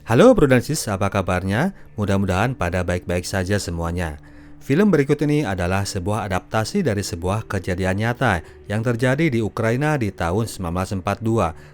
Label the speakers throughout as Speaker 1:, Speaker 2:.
Speaker 1: Halo Bro dan Sis, apa kabarnya? Mudah-mudahan pada baik-baik saja semuanya. Film berikut ini adalah sebuah adaptasi dari sebuah kejadian nyata yang terjadi di Ukraina di tahun 1942,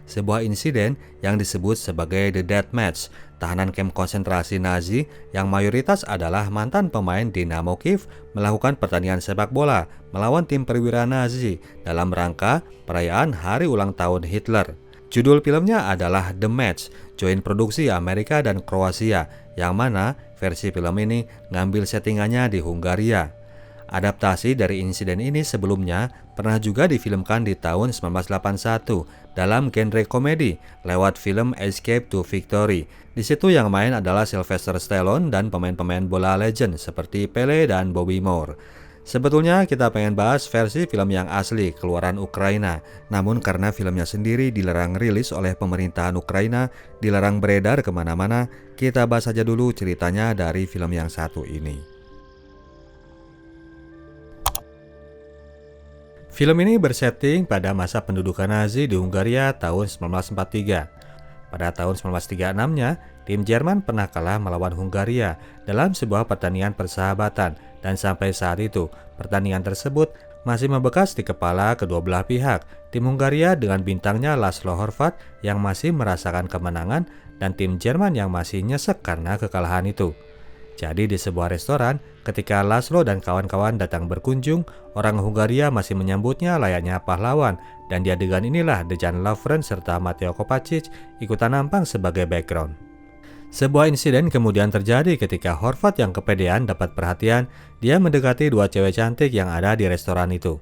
Speaker 1: sebuah insiden yang disebut sebagai The Death Match, tahanan kamp konsentrasi Nazi yang mayoritas adalah mantan pemain Dinamo Kiev melakukan pertandingan sepak bola melawan tim perwira Nazi dalam rangka perayaan hari ulang tahun Hitler. Judul filmnya adalah The Match, joint produksi Amerika dan Kroasia, yang mana versi film ini ngambil settingannya di Hungaria. Adaptasi dari insiden ini sebelumnya pernah juga difilmkan di tahun 1981 dalam genre komedi lewat film Escape to Victory. Di situ yang main adalah Sylvester Stallone dan pemain-pemain bola legend seperti Pele dan Bobby Moore. Sebetulnya kita pengen bahas versi film yang asli keluaran Ukraina. Namun karena filmnya sendiri dilarang rilis oleh pemerintahan Ukraina, dilarang beredar kemana-mana, kita bahas saja dulu ceritanya dari film yang satu ini. Film ini bersetting pada masa pendudukan Nazi di Hungaria tahun 1943. Pada tahun 1936-nya, tim Jerman pernah kalah melawan Hungaria dalam sebuah pertandingan persahabatan dan sampai saat itu, pertandingan tersebut masih membekas di kepala kedua belah pihak. Tim Hungaria dengan bintangnya Laszlo Horvat yang masih merasakan kemenangan dan tim Jerman yang masih nyesek karena kekalahan itu. Jadi di sebuah restoran, ketika Laszlo dan kawan-kawan datang berkunjung, orang Hungaria masih menyambutnya layaknya pahlawan, dan di adegan inilah Dejan Lovren serta Mateo Kovacic ikutan nampang sebagai background. Sebuah insiden kemudian terjadi ketika Horvat yang kepedean dapat perhatian, dia mendekati dua cewek cantik yang ada di restoran itu.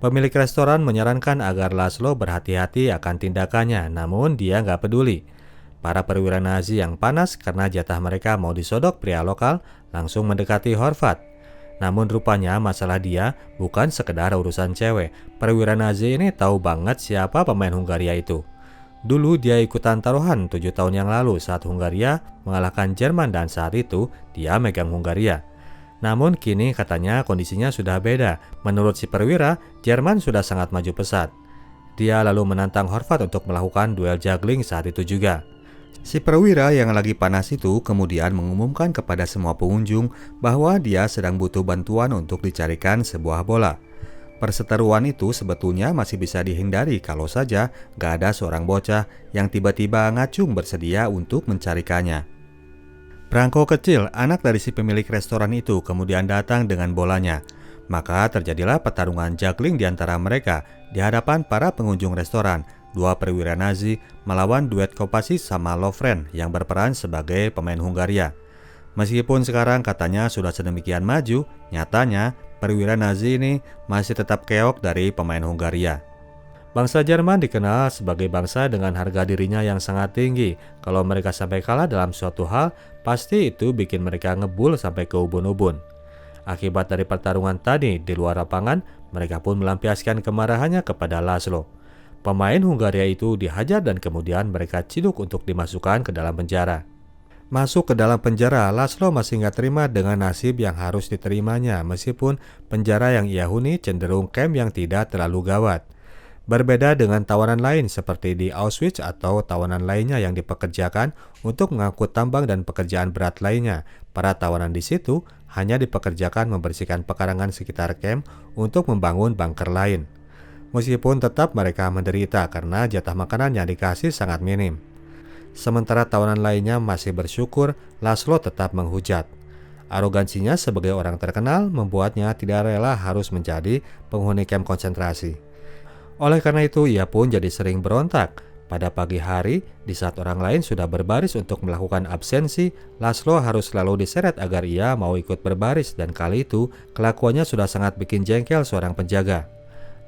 Speaker 1: Pemilik restoran menyarankan agar Laszlo berhati-hati akan tindakannya, namun dia nggak peduli. Para perwira Nazi yang panas karena jatah mereka mau disodok pria lokal langsung mendekati Horvat. Namun rupanya masalah dia bukan sekedar urusan cewek. Perwira Nazi ini tahu banget siapa pemain Hungaria itu. Dulu dia ikutan taruhan 7 tahun yang lalu saat Hungaria mengalahkan Jerman dan saat itu dia megang Hungaria. Namun kini katanya kondisinya sudah beda. Menurut si perwira, Jerman sudah sangat maju pesat. Dia lalu menantang Horvat untuk melakukan duel juggling saat itu juga. Si perwira yang lagi panas itu kemudian mengumumkan kepada semua pengunjung bahwa dia sedang butuh bantuan untuk dicarikan sebuah bola. Perseteruan itu sebetulnya masih bisa dihindari kalau saja gak ada seorang bocah yang tiba-tiba ngacung bersedia untuk mencarikannya. Branko kecil, anak dari si pemilik restoran itu, kemudian datang dengan bolanya. Maka terjadilah pertarungan juggling di antara mereka di hadapan para pengunjung restoran. Dua perwira Nazi melawan duet Kovacic sama Lovren yang berperan sebagai pemain Hungaria. Meskipun sekarang katanya sudah sedemikian maju, nyatanya perwira Nazi ini masih tetap keok dari pemain Hungaria. Bangsa Jerman dikenal sebagai bangsa dengan harga dirinya yang sangat tinggi. Kalau mereka sampai kalah dalam suatu hal, pasti itu bikin mereka ngebul sampai ke ubun-ubun. Akibat dari pertarungan tadi di luar lapangan, mereka pun melampiaskan kemarahannya kepada Laszlo. Pemain Hungaria itu dihajar dan kemudian mereka ciduk untuk dimasukkan ke dalam penjara. Masuk ke dalam penjara, Laszlo masih nggak terima dengan nasib yang harus diterimanya meskipun penjara yang ia huni cenderung camp yang tidak terlalu gawat. Berbeda dengan tawanan lain seperti di Auschwitz atau tawanan lainnya yang dipekerjakan untuk mengangkut tambang dan pekerjaan berat lainnya. Para tawanan di situ hanya dipekerjakan membersihkan pekarangan sekitar camp untuk membangun bunker lain. Meskipun tetap mereka menderita karena jatah makanan yang dikasih sangat minim. Sementara tawanan lainnya masih bersyukur, Laszlo tetap menghujat. Arogansinya sebagai orang terkenal membuatnya tidak rela harus menjadi penghuni kamp konsentrasi. Oleh karena itu ia pun jadi sering berontak. Pada pagi hari, di saat orang lain sudah berbaris untuk melakukan absensi, Laszlo harus selalu diseret agar ia mau ikut berbaris dan kali itu kelakuannya sudah sangat bikin jengkel seorang penjaga.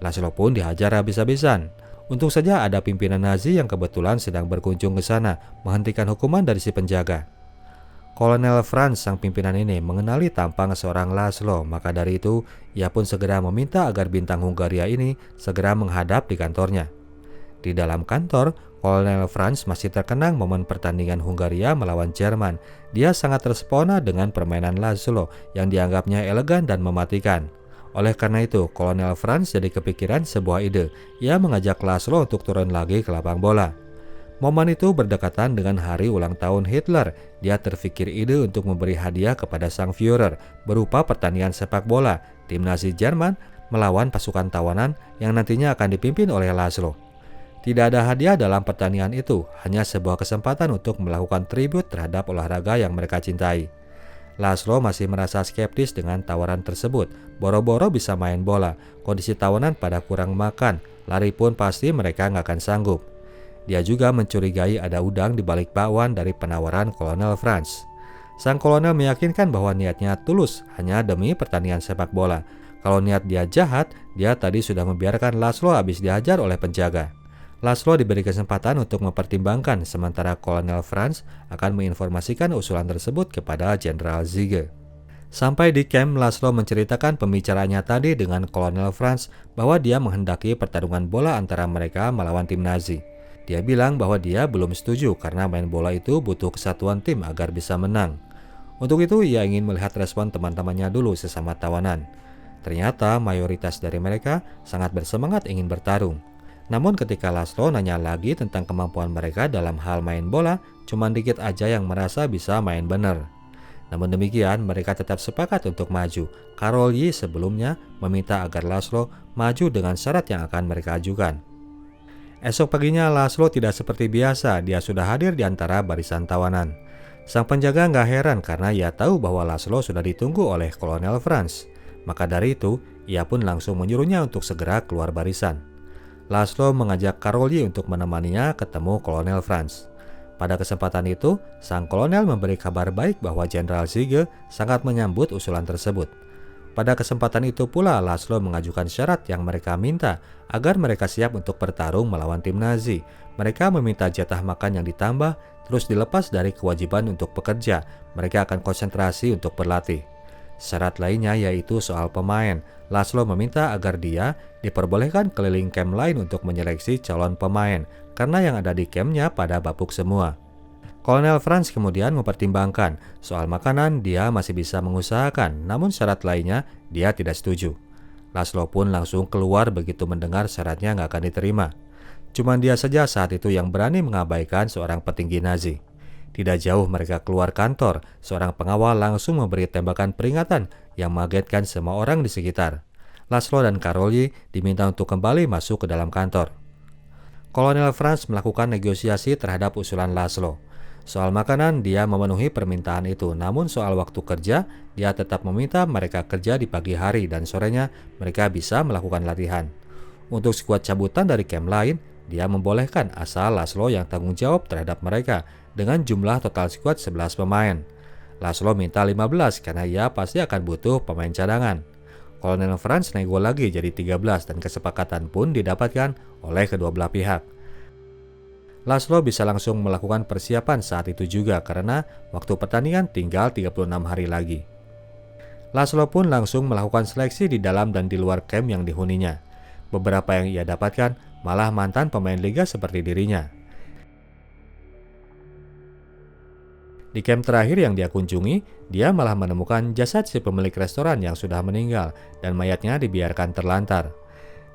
Speaker 1: Laszlo pun dihajar habis-habisan. Untung saja ada pimpinan Nazi yang kebetulan sedang berkunjung ke sana, menghentikan hukuman dari si penjaga. Kolonel Franz, sang pimpinan ini, mengenali tampang seorang Laszlo, maka dari itu ia pun segera meminta agar bintang Hungaria ini segera menghadap di kantornya. Di dalam kantor, Kolonel Franz masih terkenang momen pertandingan Hungaria melawan Jerman. Dia sangat terpesona dengan permainan Laszlo yang dianggapnya elegan dan mematikan. Oleh karena itu, Kolonel Franz jadi kepikiran sebuah ide. Ia mengajak Laszlo untuk turun lagi ke lapang bola. Momen itu berdekatan dengan hari ulang tahun Hitler. Dia terfikir ide untuk memberi hadiah kepada sang Führer berupa pertandingan sepak bola tim Nazi Jerman melawan pasukan tawanan yang nantinya akan dipimpin oleh Laszlo. Tidak ada hadiah dalam pertandingan itu, hanya sebuah kesempatan untuk melakukan tribut terhadap olahraga yang mereka cintai. Laszlo masih merasa skeptis dengan tawaran tersebut. Boro-boro bisa main bola, kondisi tawanan pada kurang makan, lari pun pasti mereka nggak akan sanggup. Dia juga mencurigai ada udang di balik bakwan dari penawaran Kolonel Franz. Sang kolonel meyakinkan bahwa niatnya tulus hanya demi pertandingan sepak bola. Kalau niat dia jahat, dia tadi sudah membiarkan Laszlo habis dihajar oleh penjaga. Laszlo diberi kesempatan untuk mempertimbangkan, sementara Kolonel Franz akan menginformasikan usulan tersebut kepada Jenderal Ziege. Sampai di camp, Laszlo menceritakan pembicaraannya tadi dengan Kolonel Franz bahwa dia menghendaki pertarungan bola antara mereka melawan tim Nazi. Dia bilang bahwa dia belum setuju karena main bola itu butuh kesatuan tim agar bisa menang. Untuk itu ia ingin melihat respon teman-temannya dulu sesama tawanan. Ternyata mayoritas dari mereka sangat bersemangat ingin bertarung. Namun ketika Laszlo nanya lagi tentang kemampuan mereka dalam hal main bola, cuma dikit aja yang merasa bisa main bener. Namun demikian mereka tetap sepakat untuk maju. Karolyi sebelumnya meminta agar Laszlo maju dengan syarat yang akan mereka ajukan. Esok paginya Laszlo tidak seperti biasa, dia sudah hadir di antara barisan tawanan. Sang penjaga nggak heran karena ia tahu bahwa Laszlo sudah ditunggu oleh Kolonel Franz. Maka dari itu, ia pun langsung menyuruhnya untuk segera keluar barisan. Laszlo mengajak Karolyi untuk menemaninya ketemu Kolonel Franz. Pada kesempatan itu, sang kolonel memberi kabar baik bahwa Jenderal Ziege sangat menyambut usulan tersebut. Pada kesempatan itu pula Laszlo mengajukan syarat yang mereka minta agar mereka siap untuk bertarung melawan tim Nazi. Mereka meminta jatah makan yang ditambah, terus dilepas dari kewajiban untuk bekerja. Mereka akan konsentrasi untuk berlatih. Syarat lainnya yaitu soal pemain. Laszlo meminta agar dia diperbolehkan keliling camp lain untuk menyeleksi calon pemain, karena yang ada di campnya pada bapuk semua. Kolonel Franz kemudian mempertimbangkan soal makanan, dia masih bisa mengusahakan, namun syarat lainnya dia tidak setuju. Laszlo pun langsung keluar begitu mendengar syaratnya nggak akan diterima. Cuman dia saja saat itu yang berani mengabaikan seorang petinggi Nazi. Tidak jauh mereka keluar kantor, seorang pengawal langsung memberi tembakan peringatan yang mengagetkan semua orang di sekitar. Laszlo dan Karolyi diminta untuk kembali masuk ke dalam kantor. Kolonel Franz melakukan negosiasi terhadap usulan Laszlo. Soal makanan, dia memenuhi permintaan itu, namun soal waktu kerja, dia tetap meminta mereka kerja di pagi hari dan sorenya mereka bisa melakukan latihan. Untuk skuad cabutan dari camp lain, dia membolehkan asal Laszlo yang tanggung jawab terhadap mereka dengan jumlah total skuad 11 pemain. Laszlo minta 15 karena ia pasti akan butuh pemain cadangan. Kolonel Franz nego lagi jadi 13 dan kesepakatan pun didapatkan oleh kedua belah pihak. Laszlo bisa langsung melakukan persiapan saat itu juga karena waktu pertandingan tinggal 36 hari lagi. Laszlo pun langsung melakukan seleksi di dalam dan di luar camp yang dihuninya. Beberapa yang ia dapatkan malah mantan pemain liga seperti dirinya. Di camp terakhir yang dia kunjungi, dia malah menemukan jasad si pemilik restoran yang sudah meninggal dan mayatnya dibiarkan terlantar.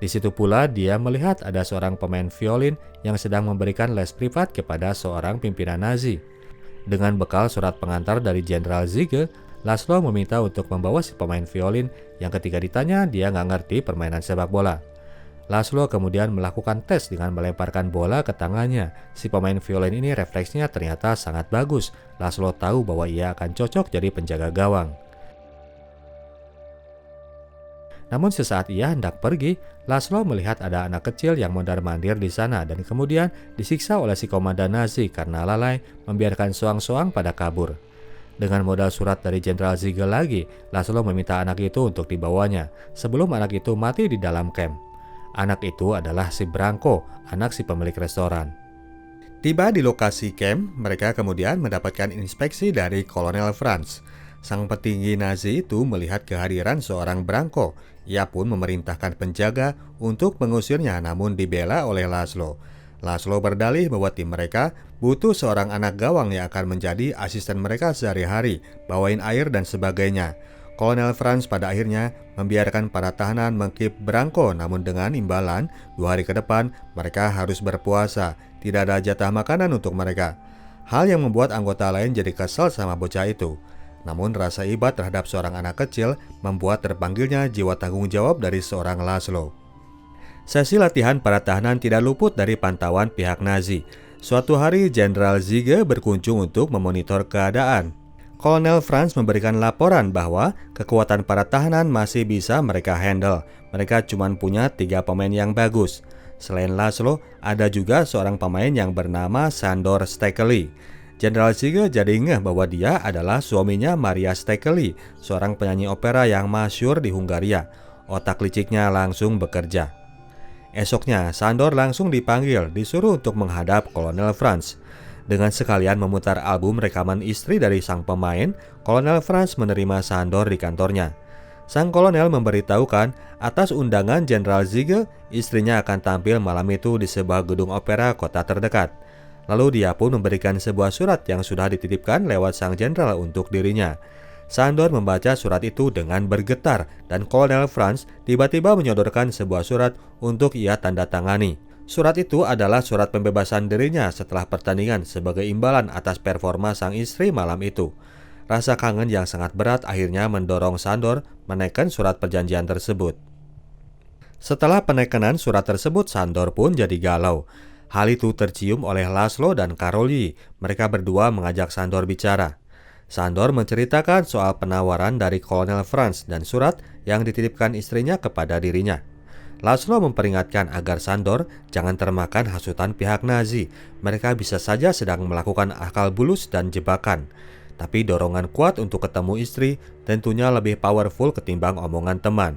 Speaker 1: Di situ pula dia melihat ada seorang pemain violin yang sedang memberikan les privat kepada seorang pimpinan Nazi. Dengan bekal surat pengantar dari Jenderal Ziege, Laszlo meminta untuk membawa si pemain violin yang ketika ditanya dia nggak ngerti permainan sepak bola. Laszlo kemudian melakukan tes dengan melemparkan bola ke tangannya. Si pemain violin ini refleksnya ternyata sangat bagus. Laszlo tahu bahwa ia akan cocok jadi penjaga gawang. Namun sesaat ia hendak pergi, Laszlo melihat ada anak kecil yang mondar-mandir di sana dan kemudian disiksa oleh si komandan Nazi karena lalai membiarkan soang-soang pada kabur. Dengan modal surat dari Jenderal Ziege lagi, Laszlo meminta anak itu untuk dibawanya sebelum anak itu mati di dalam camp. Anak itu adalah si Branko, anak si pemilik restoran. Tiba di lokasi camp, mereka kemudian mendapatkan inspeksi dari Kolonel Franz. Sang petinggi Nazi itu melihat kehadiran seorang Branko. Ia pun memerintahkan penjaga untuk mengusirnya namun dibela oleh Laszlo. Laszlo berdalih bahwa tim mereka butuh seorang anak gawang yang akan menjadi asisten mereka sehari-hari, bawain air dan sebagainya. Kolonel Franz pada akhirnya membiarkan para tahanan mengkip Branko namun dengan imbalan 2 hari ke depan mereka harus berpuasa. tidak ada jatah makanan untuk mereka. Hal yang membuat anggota lain jadi kesal sama bocah itu. Namun rasa iba terhadap seorang anak kecil membuat terpanggilnya jiwa tanggung jawab dari seorang Laszlo. Sesi latihan para tahanan tidak luput dari pantauan pihak Nazi. Suatu hari Jenderal Ziege berkunjung untuk memonitor keadaan. Kolonel Franz memberikan laporan bahwa kekuatan para tahanan masih bisa mereka handle. Mereka cuma punya 3 pemain yang bagus. Selain Laszlo, ada juga seorang pemain yang bernama Sandor Stekeli. Jenderal Ziege jadi ngeh bahwa dia adalah suaminya Maria Stekeli, seorang penyanyi opera yang masyhur di Hungaria. Otak liciknya langsung bekerja. Esoknya, Sandor langsung dipanggil, disuruh untuk menghadap Kolonel Franz. Dengan sekalian memutar album rekaman istri dari sang pemain, Kolonel Franz menerima Sandor di kantornya. Sang kolonel memberitahukan atas undangan Jenderal Ziege, istrinya akan tampil malam itu di sebuah gedung opera kota terdekat. Lalu dia pun memberikan sebuah surat yang sudah dititipkan lewat sang jenderal untuk dirinya. Sandor membaca surat itu dengan bergetar dan Kolonel Franz tiba-tiba menyodorkan sebuah surat untuk ia tanda tangani. Surat itu adalah surat pembebasan dirinya setelah pertandingan sebagai imbalan atas performa sang istri malam itu. Rasa kangen yang sangat berat akhirnya mendorong Sandor menekan surat perjanjian tersebut. Setelah penekanan surat tersebut, Sandor pun jadi galau. Hal itu tercium oleh Laszlo dan Karolyi. Mereka berdua mengajak Sandor bicara. Sandor menceritakan soal penawaran dari Kolonel Franz dan surat yang dititipkan istrinya kepada dirinya. Laszlo memperingatkan agar Sandor jangan termakan hasutan pihak Nazi. Mereka bisa saja sedang melakukan akal bulus dan jebakan. Tapi dorongan kuat untuk ketemu istri tentunya lebih powerful ketimbang omongan teman.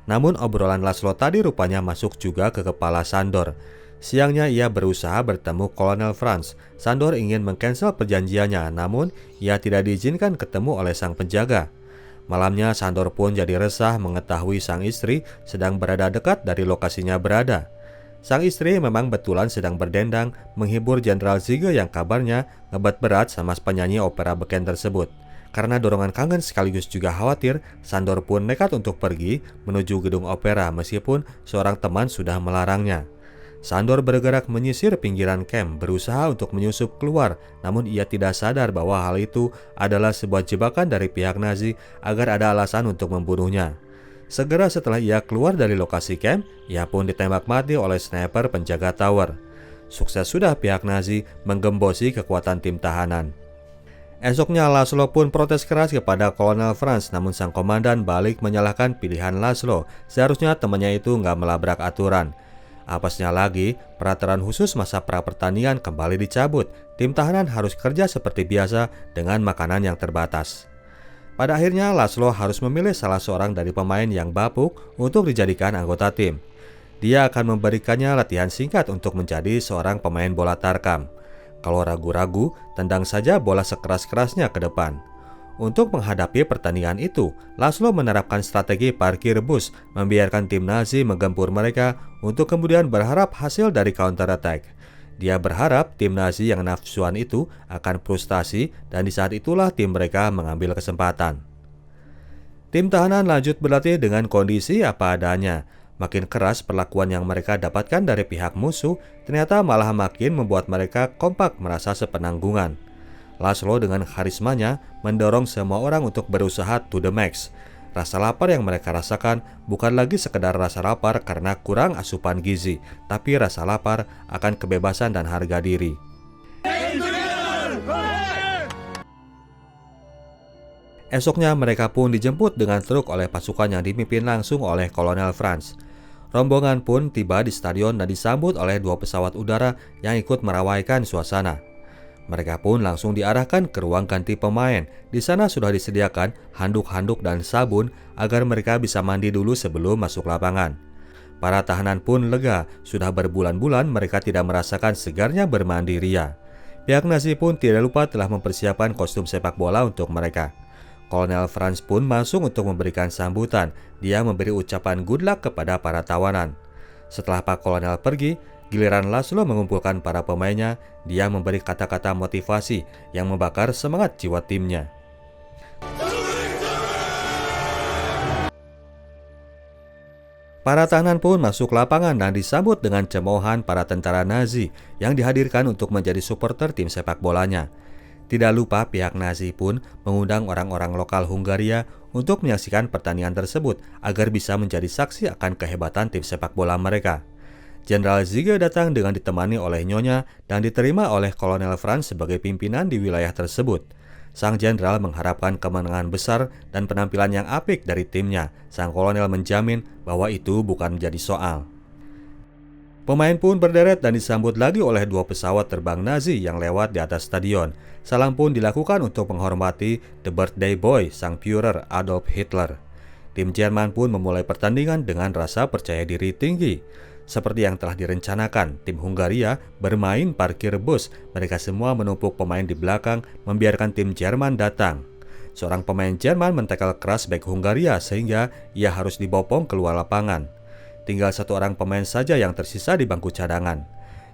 Speaker 1: Namun obrolan Laszlo tadi rupanya masuk juga ke kepala Sandor. Siangnya ia berusaha bertemu Kolonel Franz. Sandor ingin mengcancel perjanjiannya, namun ia tidak diizinkan ketemu oleh sang penjaga. Malamnya Sandor pun jadi resah mengetahui sang istri sedang berada dekat dari lokasinya berada. Sang istri memang betulan sedang berdendang menghibur Jenderal Ziege yang kabarnya ngebet berat sama penyanyi opera beken tersebut. Karena dorongan kangen sekaligus juga khawatir, Sandor pun nekat untuk pergi menuju gedung opera meskipun seorang teman sudah melarangnya. Sandor bergerak menyisir pinggiran camp, berusaha untuk menyusup keluar, namun ia tidak sadar bahwa hal itu adalah sebuah jebakan dari pihak Nazi agar ada alasan untuk membunuhnya. Segera setelah ia keluar dari lokasi camp, ia pun ditembak mati oleh sniper penjaga tower. Sukses sudah pihak Nazi menggembosi kekuatan tim tahanan. Esoknya Laszlo pun protes keras kepada Kolonel Franz, namun sang komandan balik menyalahkan pilihan Laszlo. Seharusnya temannya itu nggak melabrak aturan. Apesnya lagi, peraturan khusus masa pra-pertandingan kembali dicabut. Tim tahanan harus kerja seperti biasa dengan makanan yang terbatas. Pada akhirnya Laszlo harus memilih salah seorang dari pemain yang bapuk untuk dijadikan anggota tim. Dia akan memberikannya latihan singkat untuk menjadi seorang pemain bola tarkam. Kalau ragu-ragu, tendang saja bola sekeras-kerasnya ke depan. Untuk menghadapi pertandingan itu, Laszlo menerapkan strategi parkir bus, membiarkan tim Nazi menggempur mereka untuk kemudian berharap hasil dari counter attack. Dia berharap tim Nazi yang nafsuan itu akan frustasi dan di saat itulah tim mereka mengambil kesempatan. Tim tahanan lanjut berlatih dengan kondisi apa adanya. Makin keras perlakuan yang mereka dapatkan dari pihak musuh ternyata malah makin membuat mereka kompak merasa sepenanggungan. Laszlo dengan karismanya mendorong semua orang untuk berusaha to the max. Rasa lapar yang mereka rasakan bukan lagi sekedar rasa lapar karena kurang asupan gizi, tapi rasa lapar akan kebebasan dan harga diri. Esoknya mereka pun dijemput dengan truk oleh pasukan yang dipimpin langsung oleh Kolonel Franz. Rombongan pun tiba di stadion dan disambut oleh 2 pesawat udara yang ikut merawaikan suasana. Mereka pun langsung diarahkan ke ruang ganti pemain. Di sana sudah disediakan handuk-handuk dan sabun agar mereka bisa mandi dulu sebelum masuk lapangan. Para tahanan pun lega, sudah berbulan-bulan mereka tidak merasakan segarnya bermandi ria. Pihak Nazi pun tidak lupa telah mempersiapkan kostum sepak bola untuk mereka. Kolonel Franz pun masuk untuk memberikan sambutan. Dia memberi ucapan good luck kepada para tawanan. Setelah Pak Kolonel pergi, giliran Laszlo mengumpulkan para pemainnya. Dia memberi kata-kata motivasi yang membakar semangat jiwa timnya. Para tahanan pun masuk lapangan dan disambut dengan cemoohan para tentara Nazi yang dihadirkan untuk menjadi supporter tim sepak bolanya. Tidak lupa pihak Nazi pun mengundang orang-orang lokal Hungaria untuk menyaksikan pertandingan tersebut agar bisa menjadi saksi akan kehebatan tim sepak bola mereka. Jenderal Ziege datang dengan ditemani oleh nyonya dan diterima oleh Kolonel Franz sebagai pimpinan di wilayah tersebut. Sang jenderal mengharapkan kemenangan besar dan penampilan yang apik dari timnya. Sang kolonel menjamin bahwa itu bukan menjadi soal. Pemain pun berderet dan disambut lagi oleh 2 pesawat terbang Nazi yang lewat di atas stadion. Salam pun dilakukan untuk menghormati The Birthday Boy, sang Führer Adolf Hitler. Tim Jerman pun memulai pertandingan dengan rasa percaya diri tinggi. Seperti yang telah direncanakan, tim Hungaria bermain parkir bus. Mereka semua menumpuk pemain di belakang, membiarkan tim Jerman datang. Seorang pemain Jerman mentekel keras bek Hungaria sehingga ia harus dibopong keluar lapangan. Tinggal 1 orang pemain saja yang tersisa di bangku cadangan.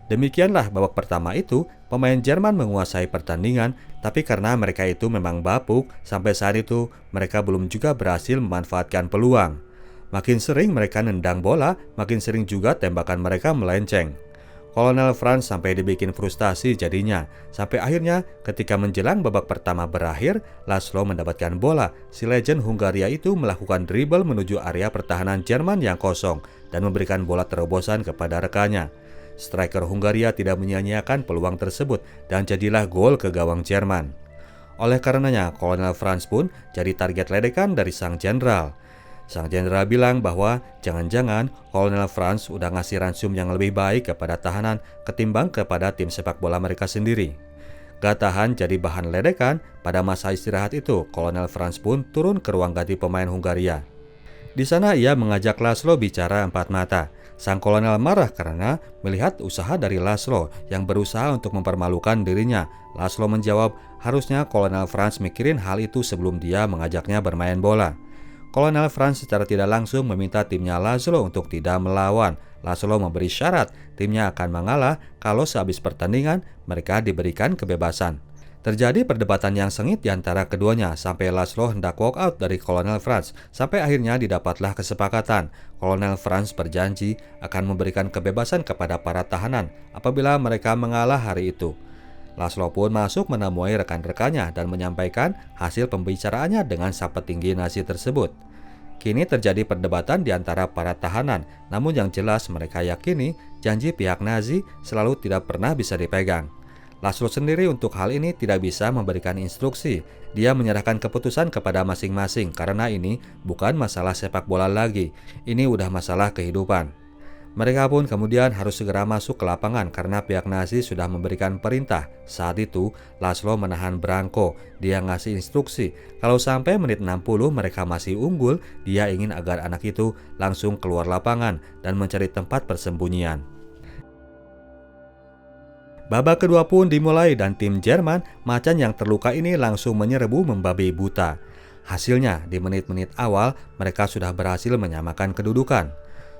Speaker 1: Demikianlah babak pertama itu, pemain Jerman menguasai pertandingan, tapi karena mereka itu memang bapuk, sampai saat itu mereka belum juga berhasil memanfaatkan peluang. Makin sering mereka nendang bola, makin sering juga tembakan mereka melenceng. Kolonel Franz sampai dibikin frustasi jadinya. Sampai akhirnya ketika menjelang babak pertama berakhir, Laszlo mendapatkan bola. Si legend Hungaria itu melakukan dribble menuju area pertahanan Jerman yang kosong dan memberikan bola terobosan kepada rekannya. Striker Hungaria tidak menyia-nyiakan peluang tersebut dan jadilah gol ke gawang Jerman. Oleh karenanya, Kolonel Franz pun jadi target ledekan dari sang jenderal. Sang jenderal bilang bahwa jangan-jangan Kolonel Franz udah ngasih ransum yang lebih baik kepada tahanan ketimbang kepada tim sepak bola mereka sendiri. Gak tahan jadi bahan ledekan, pada masa istirahat itu Kolonel Franz pun turun ke ruang ganti pemain Hungaria. Di sana ia mengajak Laszlo bicara 4 mata. Sang kolonel marah karena melihat usaha dari Laszlo yang berusaha untuk mempermalukan dirinya. Laszlo menjawab, harusnya Kolonel Franz mikirin hal itu sebelum dia mengajaknya bermain bola. Kolonel Franz secara tidak langsung meminta timnya Laszlo untuk tidak melawan. Laszlo memberi syarat timnya akan mengalah kalau sehabis pertandingan mereka diberikan kebebasan. Terjadi perdebatan yang sengit di antara keduanya sampai Laszlo hendak walk out dari Kolonel Franz. Sampai akhirnya didapatlah kesepakatan. Kolonel Franz berjanji akan memberikan kebebasan kepada para tahanan apabila mereka mengalah hari itu. Laszlo pun masuk menemui rekan-rekannya dan menyampaikan hasil pembicaraannya dengan sang petinggi Nazi tersebut. Kini terjadi perdebatan di antara para tahanan, namun yang jelas mereka yakini janji pihak Nazi selalu tidak pernah bisa dipegang. Laszlo sendiri untuk hal ini tidak bisa memberikan instruksi. Dia menyerahkan keputusan kepada masing-masing karena ini bukan masalah sepak bola lagi, ini udah masalah kehidupan. Mereka pun kemudian harus segera masuk ke lapangan karena pihak Nazi sudah memberikan perintah. Saat itu, Laszlo menahan Branko. Dia ngasih instruksi, kalau sampai menit 60 mereka masih unggul, dia ingin agar anak itu langsung keluar lapangan dan mencari tempat persembunyian. Babak kedua pun dimulai dan tim Jerman, macan yang terluka ini langsung menyerbu membabi buta. Hasilnya, di menit-menit awal, mereka sudah berhasil menyamakan kedudukan.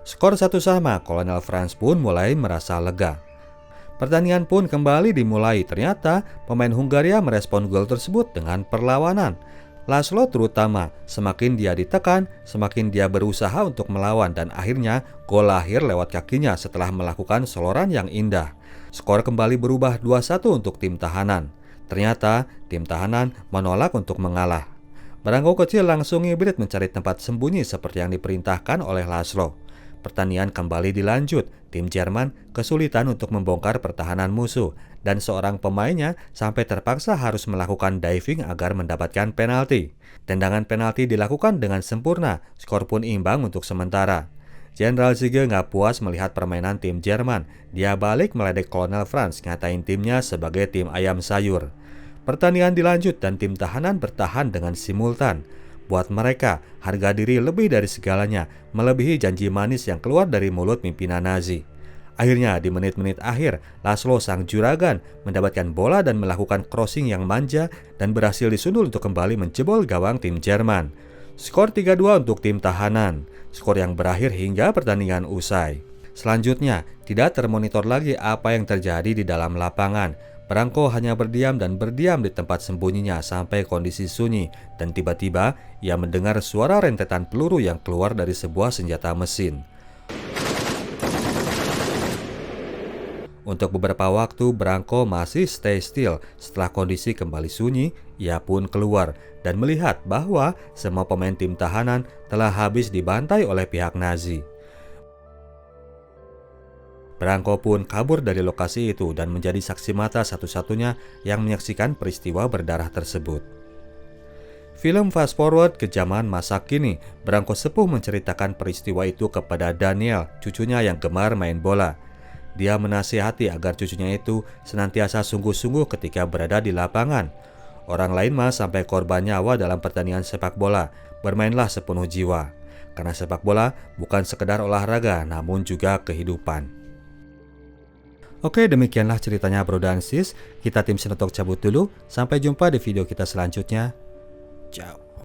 Speaker 1: Skor 1-1, Kolonel Franz pun mulai merasa lega. Pertandingan pun kembali dimulai. Ternyata pemain Hungaria merespon gol tersebut dengan perlawanan. Laszlo terutama, semakin dia ditekan, semakin dia berusaha untuk melawan dan akhirnya gol lahir lewat kakinya setelah melakukan soloran yang indah. Skor kembali berubah 2-1 untuk tim tahanan. Ternyata tim tahanan menolak untuk mengalah. Branko kecil langsung hibrid mencari tempat sembunyi seperti yang diperintahkan oleh Laszlo. Pertandingan kembali dilanjut. Tim Jerman kesulitan untuk membongkar pertahanan musuh dan seorang pemainnya sampai terpaksa harus melakukan diving agar mendapatkan penalti. Tendangan penalti dilakukan dengan sempurna, skor pun imbang untuk sementara. Jenderal Ziege nggak puas melihat permainan tim Jerman. Dia balik meledek Kolonel Franz, ngatain timnya sebagai tim ayam sayur. Pertandingan dilanjut dan tim tahanan bertahan dengan simultan. Buat mereka, harga diri lebih dari segalanya, melebihi janji manis yang keluar dari mulut pimpinan Nazi. Akhirnya di menit-menit akhir, Laszlo sang juragan mendapatkan bola dan melakukan crossing yang manja dan berhasil disundul untuk kembali menjebol gawang tim Jerman. Skor 3-2 untuk tim tahanan, skor yang berakhir hingga pertandingan usai. Selanjutnya, tidak termonitor lagi apa yang terjadi di dalam lapangan. Branko hanya berdiam dan berdiam di tempat sembunyinya sampai kondisi sunyi dan tiba-tiba ia mendengar suara rentetan peluru yang keluar dari sebuah senjata mesin. Untuk beberapa waktu, Branko masih stay still. Setelah kondisi kembali sunyi, ia pun keluar dan melihat bahwa semua pemain tim tahanan telah habis dibantai oleh pihak Nazi. Branko pun kabur dari lokasi itu dan menjadi saksi mata satu-satunya yang menyaksikan peristiwa berdarah tersebut. Film fast forward ke zaman masa kini. Branko sepuh menceritakan peristiwa itu kepada Daniel, cucunya yang gemar main bola. Dia menasihati agar cucunya itu senantiasa sungguh-sungguh ketika berada di lapangan. Orang lain mah sampai korban nyawa dalam pertandingan sepak bola. Bermainlah sepenuh jiwa. Karena sepak bola bukan sekedar olahraga, namun juga kehidupan. Oke, demikianlah ceritanya bro dan sis. Kita tim Sinotalk cabut dulu. Sampai jumpa di video kita selanjutnya. Ciao.